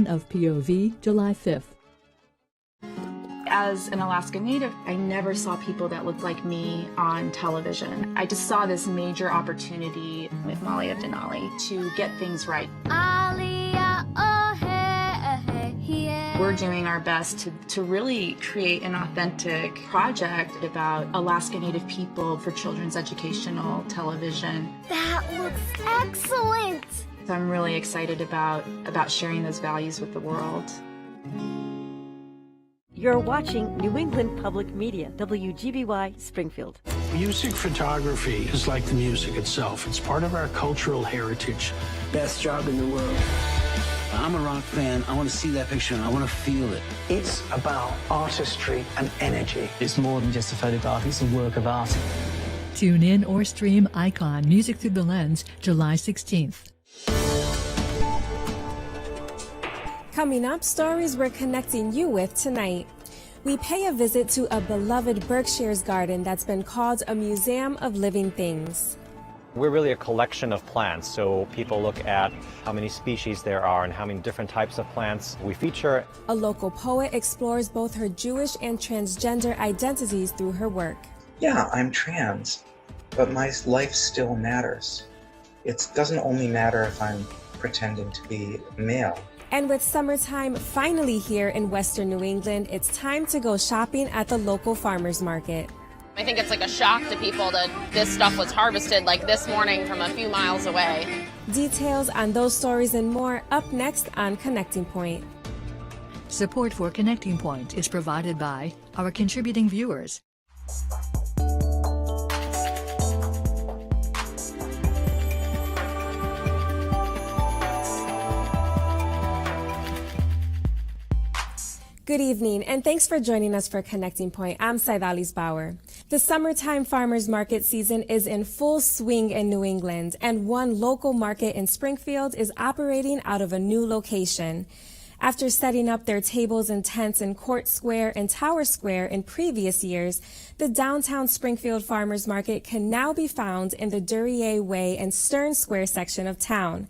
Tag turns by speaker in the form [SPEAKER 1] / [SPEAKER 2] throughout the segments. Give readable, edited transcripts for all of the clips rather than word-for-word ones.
[SPEAKER 1] of POV, July 5th.
[SPEAKER 2] As an Alaska Native, I never saw people that looked like me on television. I just saw this major opportunity with 𝗏𝗡𝗏 Denali to get things right. We're doing our best to really create an authentic project about Alaska Native people for children's educational television.
[SPEAKER 3] That looks excellent!
[SPEAKER 2] So I'm really excited about sharing those values with the world.
[SPEAKER 4] You're watching New England Public Media, WGBY Springfield.
[SPEAKER 5] Music photography is like the music itself. It's part of our cultural heritage.
[SPEAKER 6] Best job in the world.
[SPEAKER 7] I'm a rock fan. I want to see that picture and I want to feel it.
[SPEAKER 6] It's about artistry and energy.
[SPEAKER 8] It's more than just a photograph, it's a work of art.
[SPEAKER 1] Tune in or stream Icon Music Through the Lens, July 16th.
[SPEAKER 9] Coming up, stories we're connecting you with tonight. We pay a visit to a beloved Berkshire's garden that's been called a museum of living things.
[SPEAKER 10] We're really a collection of plants, so people look at how many species there are and how many different types of plants we feature.
[SPEAKER 9] A local poet explores both her Jewish and transgender identities through her work.
[SPEAKER 11] Yeah, I'm trans, but my life still matters. It doesn't only matter if I'm pretending to be male.
[SPEAKER 9] And with summertime finally here in Western New England, it's time to go shopping at the local farmers market.
[SPEAKER 12] I think it's like a shock to people that this stuff was harvested like this morning from a few miles away.
[SPEAKER 9] Details on those stories and more up next on Connecting Point.
[SPEAKER 1] Support for Connecting Point is provided by our contributing viewers.
[SPEAKER 9] Good evening, and thanks for joining us for Connecting Point. I'm 𝗍𝗏𝗟 𝗏𝗏. The summertime farmers market season is in full swing in New England, and one local market in Springfield is operating out of a new location. After setting up their tables and tents in Court Square and Tower Square in previous years, the downtown Springfield Farmers Market can now be found in the 𝗀𝙭𝙭 and Stearns Square section of town.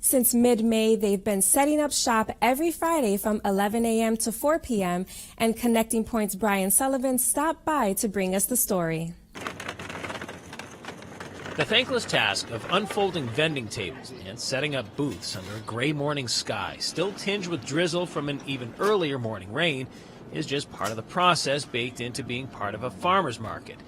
[SPEAKER 9] Since mid-May, they've been setting up shop every Friday from 11 a.m. to 4 p.m., and Connecting Point's Brian Sullivan stopped by to bring us the story.
[SPEAKER 13] The thankless task of unfolding vending tables and setting up booths under a gray morning sky, still tinged with drizzle from an even earlier morning rain, is just part of the process baked into being part of a farmer's market.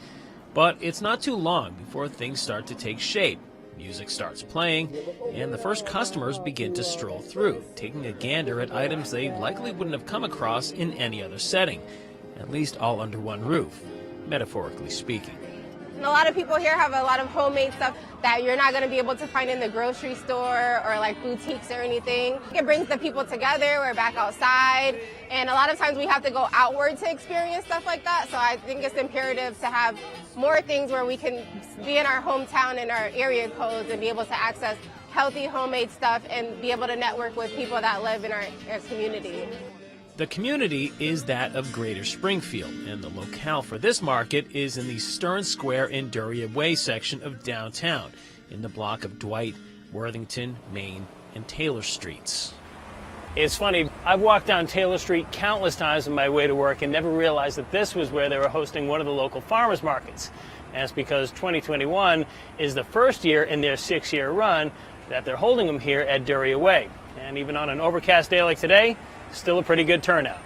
[SPEAKER 13] But it's not too long before things start to take shape. Music starts playing, and the first customers begin to stroll through, taking a gander at items they likely wouldn't have come across in any other setting, at least all under one roof, metaphorically speaking.
[SPEAKER 14] A lot of people here have a lot of homemade stuff that you're not going to be able to find in the grocery store or like boutiques or anything. It brings the people together. We're back outside, and a lot of times we have to go outward to experience stuff like that. So I think it's imperative to have more things where we can be in our hometown and our area codes and be able to access healthy homemade stuff and be able to network with people that live in our community.
[SPEAKER 13] The community is that of Greater Springfield, and the locale for this market is in the Stearns Square and 𝗀𝙭𝙭 section of downtown, in the block of Dwight, Worthington, Main, and Taylor Streets.
[SPEAKER 15] It's funny, I've walked down Taylor Street countless times on my way to work and never realized that this was where they were hosting one of the local farmers markets. And it's because 2021 is the first year in their 6-year run that they're holding them here at 𝗀𝙭𝙭. And even on an overcast day like today, still a pretty good turnout.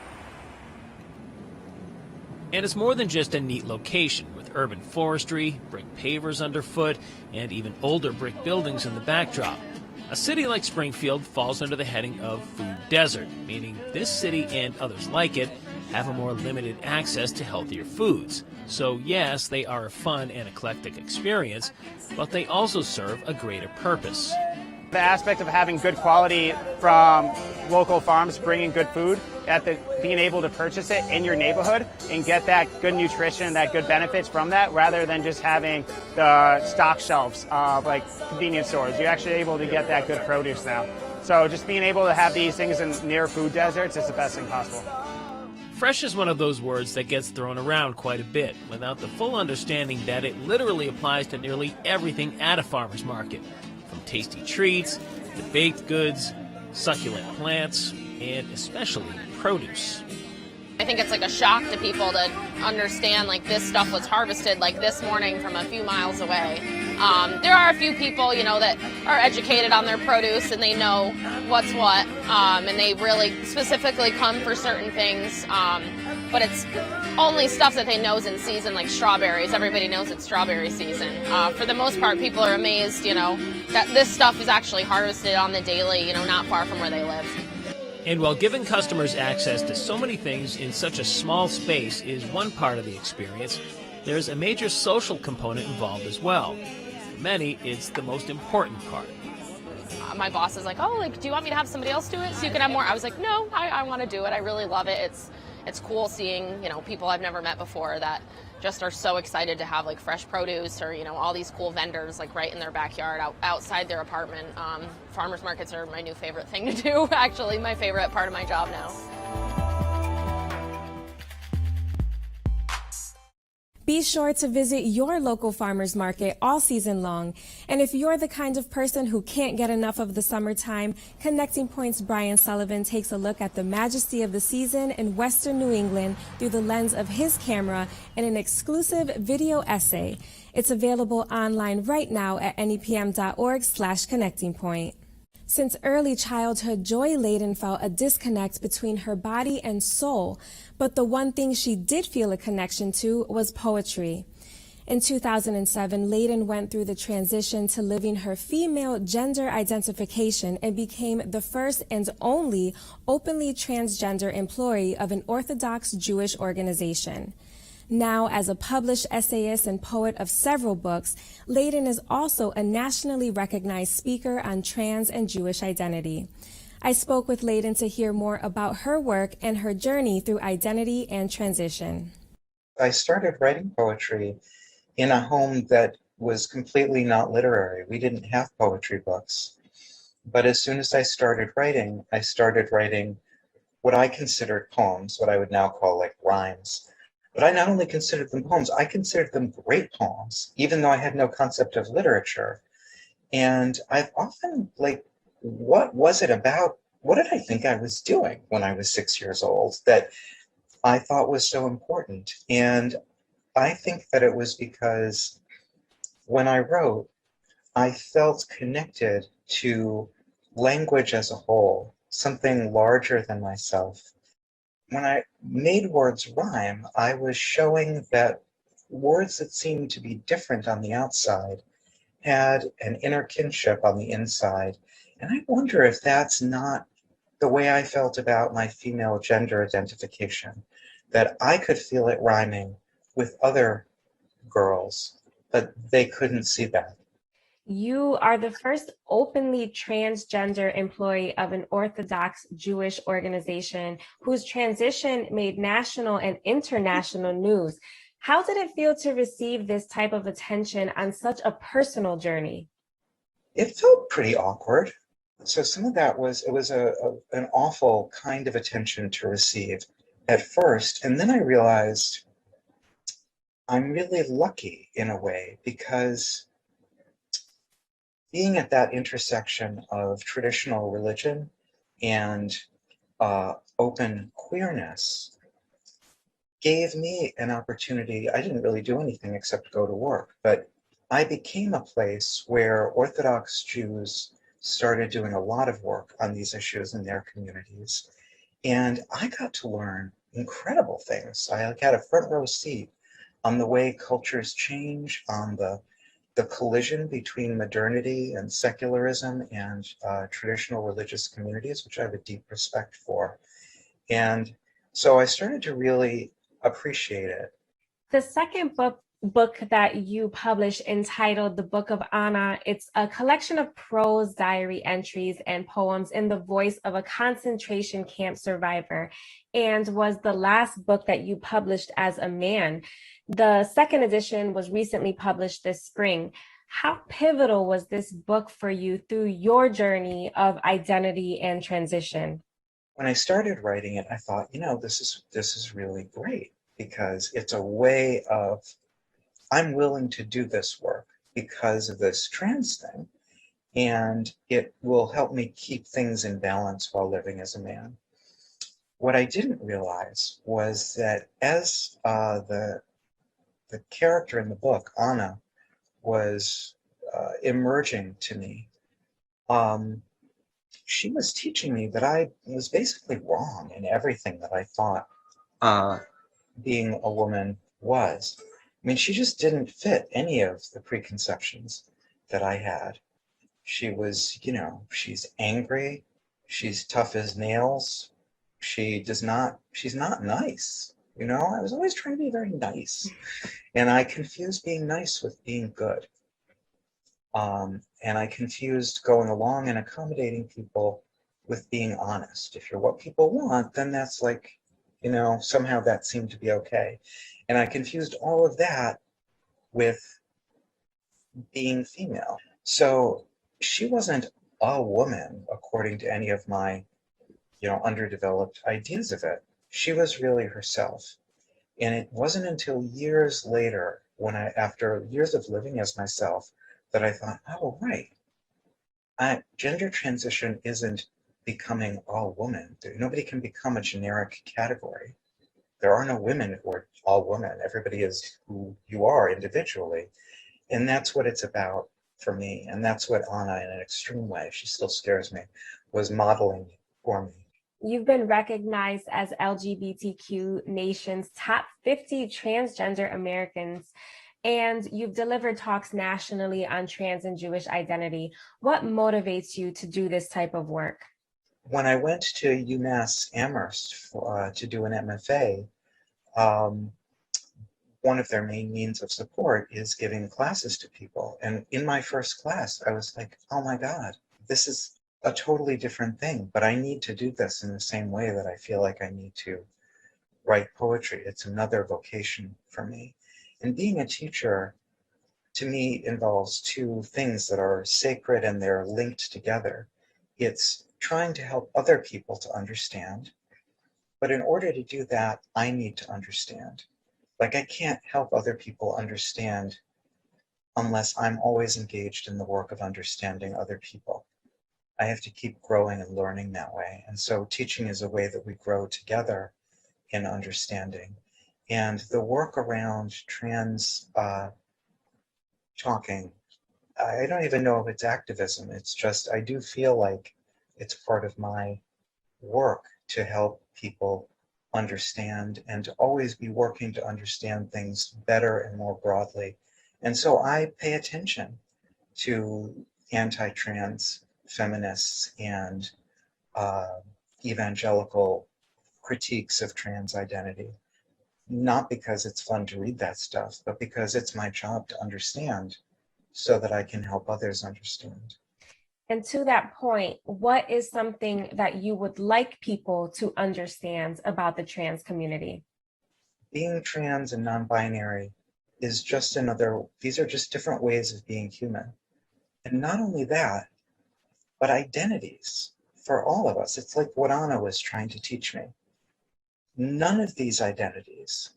[SPEAKER 13] And it's more than just a neat location, with urban forestry, brick pavers underfoot, and even older brick buildings in the backdrop. A city like Springfield falls under the heading of food desert, meaning this city and others like it have a more limited access to healthier foods. So yes, they are a fun and eclectic experience, but they also serve a greater purpose.
[SPEAKER 16] The aspect of having good quality from local farms, bringing good food, being able to purchase it in your neighborhood and get that good nutrition, that good benefits from that, rather than just having the stock shelves of like convenience stores. You're actually able to get that good produce now. So just being able to have these things in near food deserts is the best thing possible.
[SPEAKER 13] Fresh is one of those words that gets thrown around quite a bit, without the full understanding that it literally applies to nearly everything at a farmer's market. From tasty treats, to baked goods, succulent plants, and especially produce.
[SPEAKER 12] I think it's like a shock to people to understand like this stuff was harvested like this morning from a few miles away. There are a few people, that are educated on their produce and they know what's what, and they really specifically come for certain things, but it's only stuff that they know is in season, like strawberries. Everybody knows it's strawberry season. For the most part, people are amazed, that this stuff is actually harvested on the daily, not far from where they live.
[SPEAKER 13] And while giving customers access to so many things in such a small space is one part of the experience, there's a major social component involved as well. For many, it's the most important part.
[SPEAKER 12] My boss is like, do you want me to have somebody else do it so you can have more? I was like, no, I want to do it. I really love it. It's cool seeing, people I've never met before that just are so excited to have like fresh produce or, all these cool vendors like right in their backyard outside their apartment. Farmers markets are my new favorite thing to do, actually, my favorite part of my job now.
[SPEAKER 9] Be sure to visit your local farmers market all season long. And if you're the kind of person who can't get enough of the summertime, Connecting Point's Brian Sullivan takes a look at the majesty of the season in Western New England through the lens of his camera in an exclusive video essay. It's available online right now at nepm.org/connectingpoint. Since early childhood, Joy Layden felt a disconnect between her body and soul, but the one thing she did feel a connection to was poetry. In 2007, Layden went through the transition to living her female gender identification and became the first and only openly transgender employee of an Orthodox Jewish organization. Now, as a published essayist and poet of several books, Layden is also a nationally recognized speaker on trans and Jewish identity. I spoke with Layden to hear more about her work and her journey through identity and transition.
[SPEAKER 11] I started writing poetry in a home that was completely not literary. We didn't have poetry books. But as soon as I started writing what I considered poems, what I would now call like rhymes. But I not only considered them poems, I considered them great poems, even though I had no concept of literature. And I've often, what was it about, what did I think I was doing when I was 6 years old that I thought was so important? And I think that it was because when I wrote, I felt connected to language as a whole, something larger than myself. When I made words rhyme, I was showing that words that seemed to be different on the outside had an inner kinship on the inside. And I wonder if that's not the way I felt about my female gender identification, that I could feel it rhyming with other girls, but they couldn't see that.
[SPEAKER 9] You are the first openly transgender employee of an Orthodox Jewish organization whose transition made national and international news. How did it feel to receive this type of attention on such a personal journey?
[SPEAKER 11] It felt pretty awkward. So some of that was an awful kind of attention to receive at first. And then I realized I'm really lucky in a way, because being at that intersection of traditional religion and open queerness gave me an opportunity. I didn't really do anything except go to work, but I became a place where Orthodox Jews started doing a lot of work on these issues in their communities. And I got to learn incredible things. I had a front row seat on the way cultures change, on the collision between modernity and secularism and traditional religious communities, which I have a deep respect for. And so I started to really appreciate it.
[SPEAKER 9] The second book that you published, entitled The Book of Anna, it's a collection of prose diary entries and poems in the voice of a concentration camp survivor, and was the last book that you published as a man. The second edition was recently published this spring. How pivotal was this book for you through your journey of identity and transition?
[SPEAKER 11] When I started writing it, I thought, this is really great, because it's a way of, I'm willing to do this work because of this trans thing, and it will help me keep things in balance while living as a man. What I didn't realize was that as the character in the book, Anna, was emerging to me, she was teaching me that I was basically wrong in everything that I thought being a woman was. I mean, she just didn't fit any of the preconceptions that I had. She was, you know, she's angry, she's tough as nails, she's not nice. You know, I was always trying to be very nice. And I confused being nice with being good. And I confused going along and accommodating people with being honest. If you're what people want, then that's like, you know, somehow that seemed to be okay. And I confused all of that with being female. So she wasn't a woman according to any of my, you know, underdeveloped ideas of it. She was really herself. And it wasn't until years later, when after years of living as myself, that I thought, oh, right. Gender transition isn't becoming all woman. Nobody can become a generic category. There are no women who are all women. Everybody is who you are individually. And that's what it's about for me. And that's what Anna, in an extreme way, she still scares me, was modeling for me.
[SPEAKER 9] You've been recognized as LGBTQ Nation's top 50 transgender Americans, and you've delivered talks nationally on trans and Jewish identity. What motivates you to do this type of work?
[SPEAKER 11] When I went to UMass Amherst to do an MFA, one of their main means of support is giving classes to people. And in my first class, I was like, oh my God, this is a totally different thing, but I need to do this in the same way that I feel like I need to write poetry. It's another vocation for me. And being a teacher, to me, involves two things that are sacred and they're linked together. It's trying to help other people to understand, but in order to do that, I need to understand. Like, I can't help other people understand unless I'm always engaged in the work of understanding other people. I have to keep growing and learning that way. And so teaching is a way that we grow together in understanding. And the work around trans talking, I don't even know if it's activism. It's just, I do feel like it's part of my work to help people understand and to always be working to understand things better and more broadly. And so I pay attention to anti-trans feminists and evangelical critiques of trans identity, not because it's fun to read that stuff, but because it's my job to understand so that I can help others understand.
[SPEAKER 9] And to that point, what is something that you would like people to understand about the trans community?
[SPEAKER 11] Being trans and non-binary is just these are just different ways of being human. And not only that, but identities for all of us. It's like what Anna was trying to teach me. None of these identities,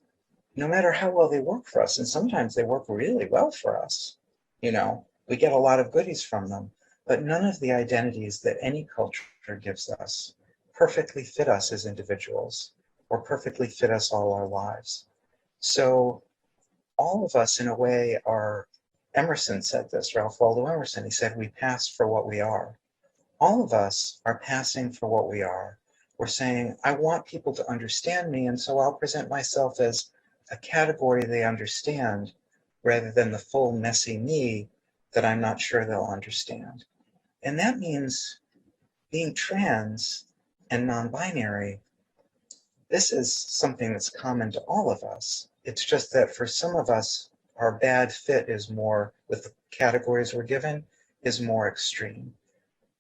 [SPEAKER 11] no matter how well they work for us, and sometimes they work really well for us, you know, we get a lot of goodies from them, but none of the identities that any culture gives us perfectly fit us as individuals or perfectly fit us all our lives. So all of us, in a way, are, Emerson said this, Ralph Waldo Emerson, he said, we pass for what we are. All of us are passing for what we are. We're saying, I want people to understand me, and so I'll present myself as a category they understand rather than the full messy me that I'm not sure they'll understand. And that means being trans and non-binary, this is something that's common to all of us. It's just that for some of us, our bad fit is more, with the categories we're given, is more extreme.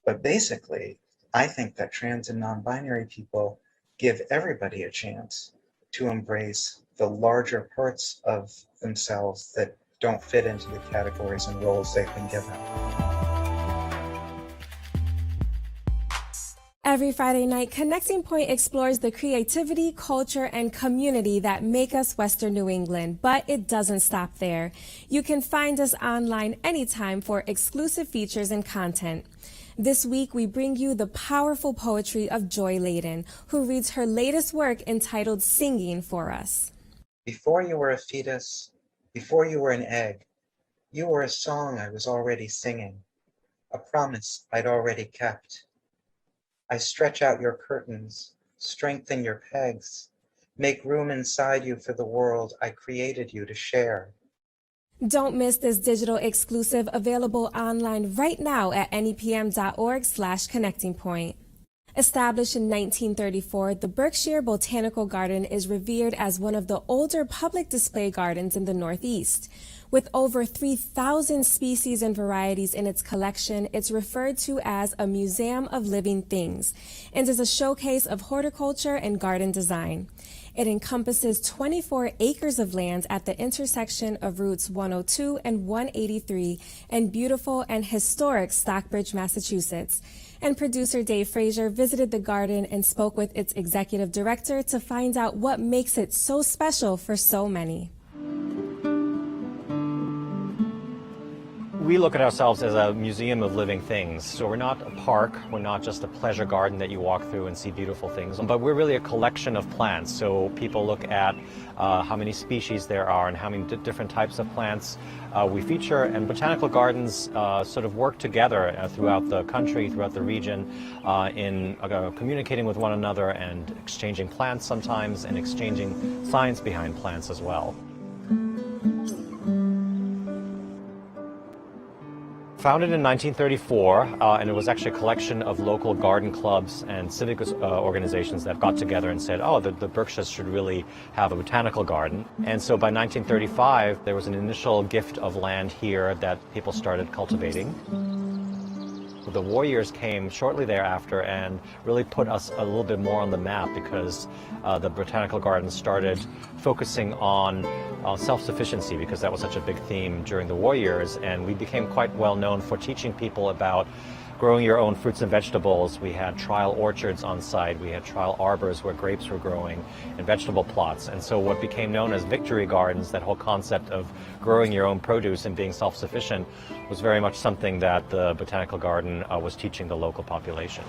[SPEAKER 11] But basically, I think that trans and non-binary people give everybody a chance to embrace the larger parts of themselves that don't fit into the categories and roles they've been given.
[SPEAKER 9] Every Friday night, Connecting Point explores the creativity, culture, and community that make us Western New England, but it doesn't stop there. You can find us online anytime for exclusive features and content. This week, we bring you the powerful poetry of 𝗄𝙭𝙩, who reads her latest work entitled Singing for us.
[SPEAKER 11] Before you were a fetus, before you were an egg, you were a song I was already singing, a promise I'd already kept. I stretch out your curtains, strengthen your pegs, make room inside you for the world I created you to share.
[SPEAKER 9] Don't miss this digital exclusive available online right now at nepm.org/connectingpoint. Established in 1934, the Berkshire Botanical Garden is revered as one of the older public display gardens in the Northeast. With over 3,000 species and varieties in its collection, it's referred to as a museum of living things and is a showcase of horticulture and garden design. It encompasses 24 acres of land at the intersection of routes 102 and 183 in beautiful and historic Stockbridge, Massachusetts. And producer 𝗍𝙭𝙩 visited the garden and spoke with its executive director to find out what makes it so special for so many.
[SPEAKER 10] We look at ourselves as a museum of living things. So we're not a park, we're not just a pleasure garden that you walk through and see beautiful things, but we're really a collection of plants. So people look at how many species there are and how many different types of plants we feature, and botanical gardens sort of work together throughout the country, throughout the region, in communicating with one another and exchanging plants sometimes and exchanging science behind plants as well. Founded in 1934, and it was actually a collection of local garden clubs and civic organizations that got together and said, oh, the Berkshires should really have a botanical garden. And so by 1935, there was an initial gift of land here that people started cultivating. The war years came shortly thereafter and really put us a little bit more on the map because the botanical garden started focusing on self-sufficiency, because that was such a big theme during the war years, and we became quite well known for teaching people about growing your own fruits and vegetables. We had trial orchards on site, we had trial arbors where grapes were growing, and vegetable plots. And so what became known as victory gardens, that whole concept of growing your own produce and being self-sufficient, was very much something that the botanical garden was teaching the local population.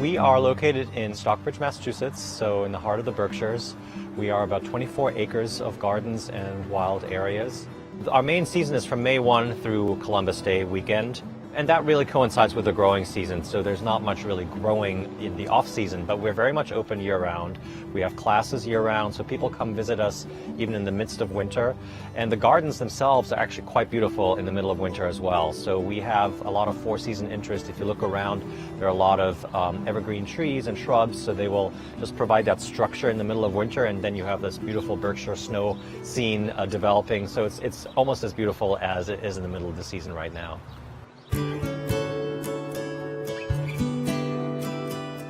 [SPEAKER 10] We are located in Stockbridge, Massachusetts, so in the heart of the Berkshires. We are about 24 acres of gardens and wild areas. Our main season is from May 1 through Columbus Day weekend, and that really coincides with the growing season, so there's not much really growing in the off-season, but we're very much open year-round. We have classes year-round, so people come visit us even in the midst of winter, and the gardens themselves are actually quite beautiful in the middle of winter as well. So we have a lot of four-season interest. If you look around, there are a lot of evergreen trees and shrubs, so they will just provide that structure in the middle of winter, and then you have this beautiful Berkshire snow scene developing, so it's almost as beautiful as it is in the middle of the season right now.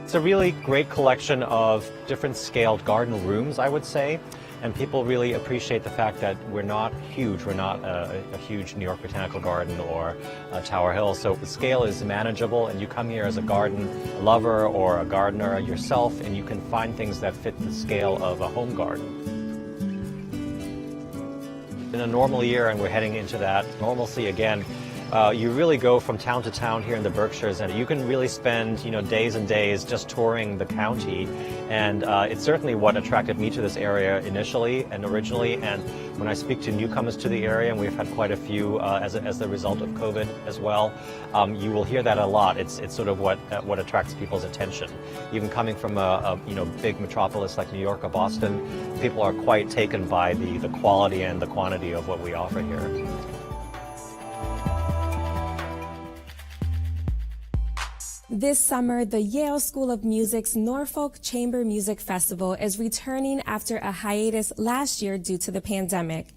[SPEAKER 10] It's a really great collection of different scaled garden rooms, I would say, and people really appreciate the fact that we're not huge. We're not a huge New York Botanical Garden or Tower Hill, so the scale is manageable, and you come here as a garden lover or a gardener yourself, and you can find things that fit the scale of a home garden. In a normal year, and we're heading into that normalcy again, you really go from town to town here in the Berkshires, and you can really spend, days and days just touring the county. And it's certainly what attracted me to this area initially and originally. And when I speak to newcomers to the area, and we've had quite a few as the result of COVID as well, you will hear that a lot. It's sort of what attracts people's attention. Even coming from a big metropolis like New York or Boston, people are quite taken by the quality and the quantity of what we offer here.
[SPEAKER 9] This summer, the Yale School of Music's Norfolk Chamber Music Festival is returning after a hiatus last year due to the pandemic.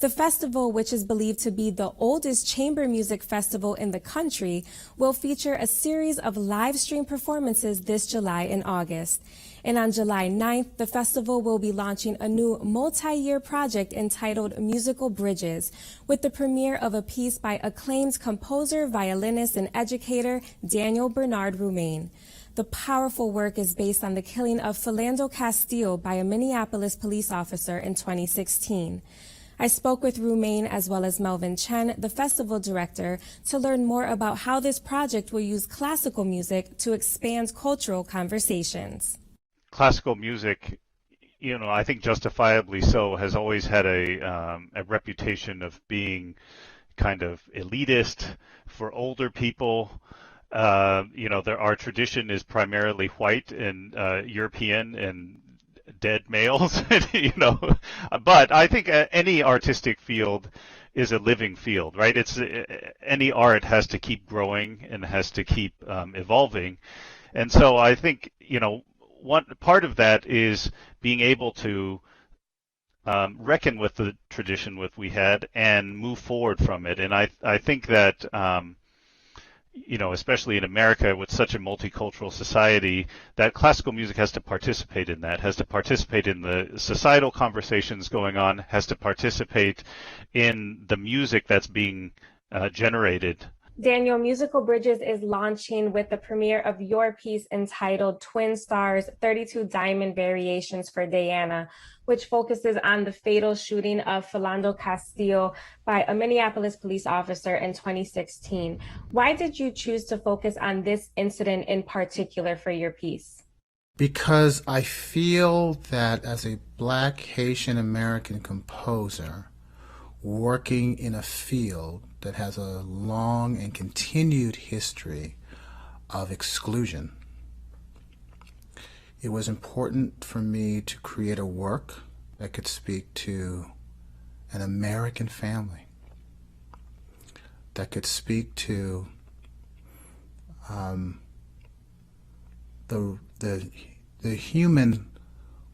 [SPEAKER 9] The festival, which is believed to be the oldest chamber music festival in the country, will feature a series of live stream performances this July and August. And on July 9th, the festival will be launching a new multi-year project entitled Musical Bridges, with the premiere of a piece by acclaimed composer, violinist, and educator Daniel Bernard Roumain. The powerful work is based on the killing of Philando Castile by a Minneapolis police officer in 2016. I spoke with Rumain as well as Melvin Chen, the festival director, to learn more about how this project will use classical music to expand cultural conversations.
[SPEAKER 17] Classical music, I think justifiably so, has always had a reputation of being kind of elitist for older people. Our tradition is primarily white and European and dead males, but I think any artistic field is a living field, right? Any art has to keep growing and has to keep evolving. And so I think, one part of that is being able to reckon with the tradition we had and move forward from it. And I think that, especially in America with such a multicultural society, that classical music has to participate in that, has to participate in the societal conversations going on, has to participate in the music that's being generated.
[SPEAKER 9] Daniel, Musical Bridges is launching with the premiere of your piece entitled Twin Stars, 32 Diamond Variations for Diana, which focuses on the fatal shooting of Philando Castile by a Minneapolis police officer in 2016. Why did you choose to focus on this incident in particular for your piece?
[SPEAKER 18] Because I feel that as a Black Haitian American composer working in a field that has a long and continued history of exclusion, it was important for me to create a work that could speak to an American family, that could speak to the human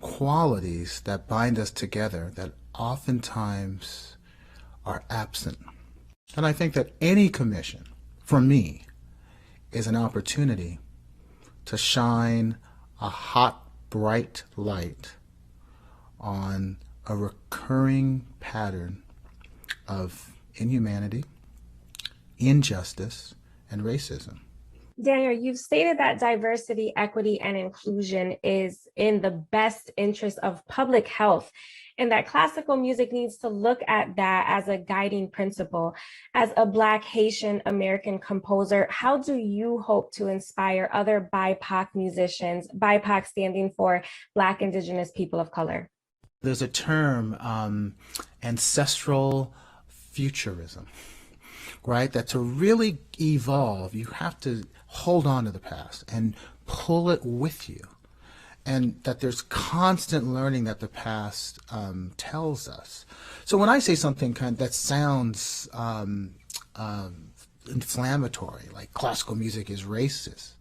[SPEAKER 18] qualities that bind us together that oftentimes are absent. And I think that any commission, for me, is an opportunity to shine a hot, bright light on a recurring pattern of inhumanity, injustice, and racism.
[SPEAKER 9] Daniel, you've stated that diversity, equity, and inclusion is in the best interest of public health, and that classical music needs to look at that as a guiding principle. As a Black Haitian American composer, how do you hope to inspire other BIPOC musicians, BIPOC standing for Black Indigenous People of Color?
[SPEAKER 18] There's a term, ancestral futurism, right? That to really evolve, you have to hold on to the past and pull it with you. And that there's constant learning that the past tells us. So when I say something that sounds inflammatory, like classical music is racist,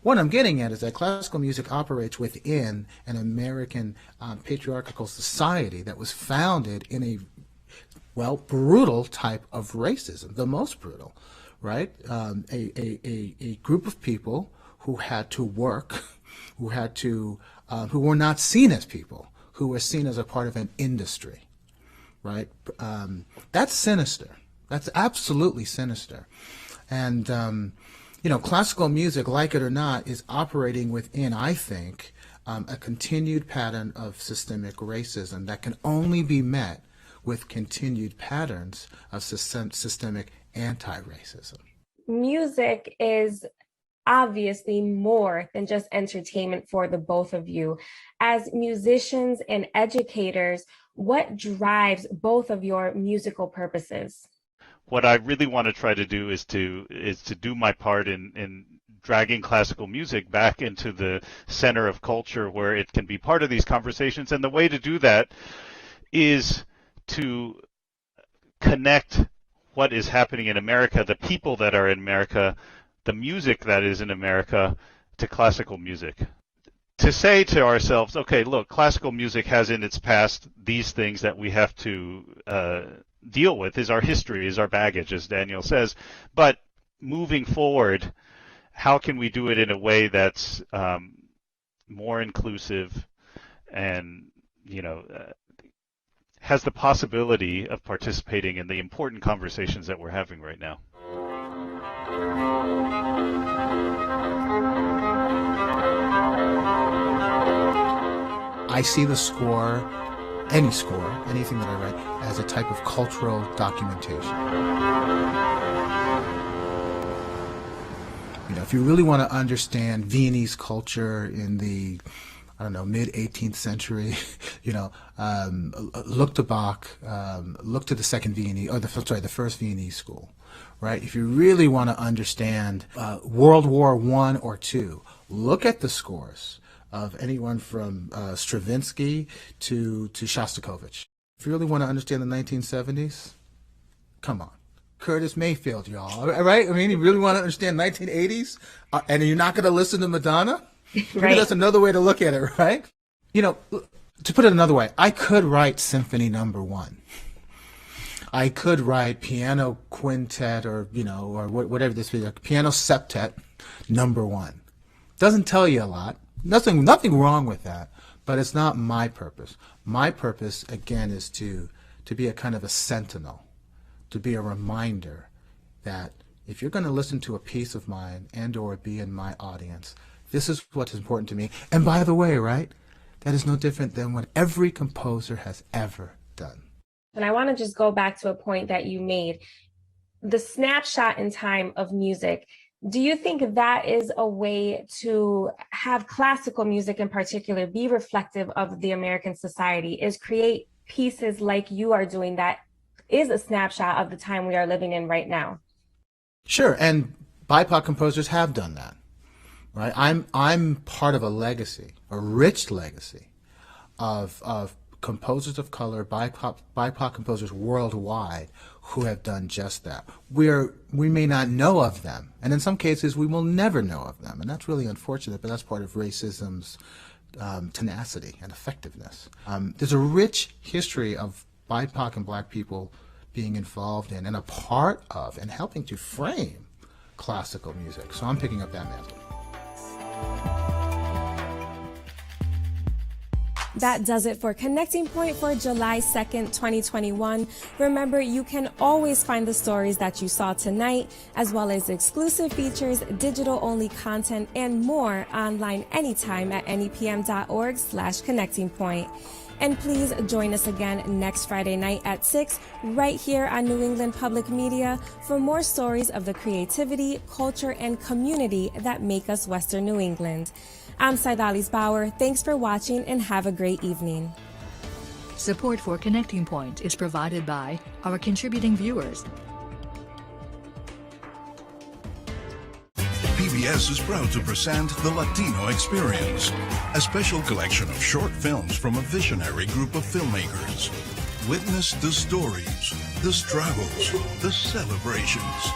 [SPEAKER 18] what I'm getting at is that classical music operates within an American patriarchal society that was founded in a, brutal type of racism, the most brutal, right? A group of people who had to work, who were not seen as people, who were seen as a part of an industry, right? That's sinister. That's absolutely sinister. And, classical music, like it or not, is operating within, I think, a continued pattern of systemic racism that can only be met with continued patterns of systemic anti-racism.
[SPEAKER 9] Music is obviously more than just entertainment for the both of you. As musicians and educators, what drives both of your musical purposes?
[SPEAKER 17] What I really want to try to do is to do my part in dragging classical music back into the center of culture where it can be part of these conversations. And the way to do that is to connect what is happening in America, the people that are in America, the music that is in America, to classical music. To say to ourselves, okay, look, classical music has in its past these things that we have to deal with, is our history, is our baggage, as Daniel says. But moving forward, how can we do it in a way that's more inclusive and, has the possibility of participating in the important conversations that we're having right now?
[SPEAKER 18] I see the score any score, anything that I write, as a type of cultural documentation. If you really want to understand Viennese culture in the, mid-18th century, look to Bach, look to the second Viennese, the first Viennese school, right? If you really want to understand World War I or II, look at the scores of anyone from Stravinsky to Shostakovich. If you really want to understand the 1970s, come on. Curtis Mayfield, y'all, right? I mean, you really want to understand 1980s, and you're not going to listen to Madonna? Maybe
[SPEAKER 9] Right.
[SPEAKER 18] That's another way to look at it, right? To put it another way, I could write Symphony No. 1. I could write piano quintet or whatever this is, piano septet No. 1. Doesn't tell you a lot. Nothing wrong with that, but it's not my purpose. My purpose, again, is to be a kind of a sentinel, to be a reminder that if you're going to listen to a piece of mine and or be in my audience, this is what's important to me. And by the way, right, that is no different than what every composer has ever done.
[SPEAKER 9] And I want to just go back to a point that you made, the snapshot in time of music. Do you think that is a way to have classical music in particular be reflective of the American society, is create pieces like you are doing that is a snapshot of the time we are living in right now?
[SPEAKER 18] Sure, and BIPOC composers have done that, right? I'm part of a legacy, a rich legacy of composers of color, BIPOC composers worldwide who have done just that. We may not know of them, and in some cases we will never know of them, and that's really unfortunate, but that's part of racism's tenacity and effectiveness. There's a rich history of BIPOC and Black people being involved in and a part of and helping to frame classical music. So I'm picking up that mantle.
[SPEAKER 9] That does it for Connecting Point for July 2nd, 2021. Remember, you can always find the stories that you saw tonight, as well as exclusive features, digital-only content, and more online anytime at nepm.org/connectingpoint. And please join us again next Friday night at 6 right here on New England Public Media for more stories of the creativity, culture, and community that make us Western New England. I'm 𝗍𝗫 𝗟𝗡. Thanks for watching and have a great evening.
[SPEAKER 1] Support for Connecting Point is provided by our contributing viewers.
[SPEAKER 19] PBS is proud to present The Latino Experience, a special collection of short films from a visionary group of filmmakers. Witness the stories, the struggles, the celebrations,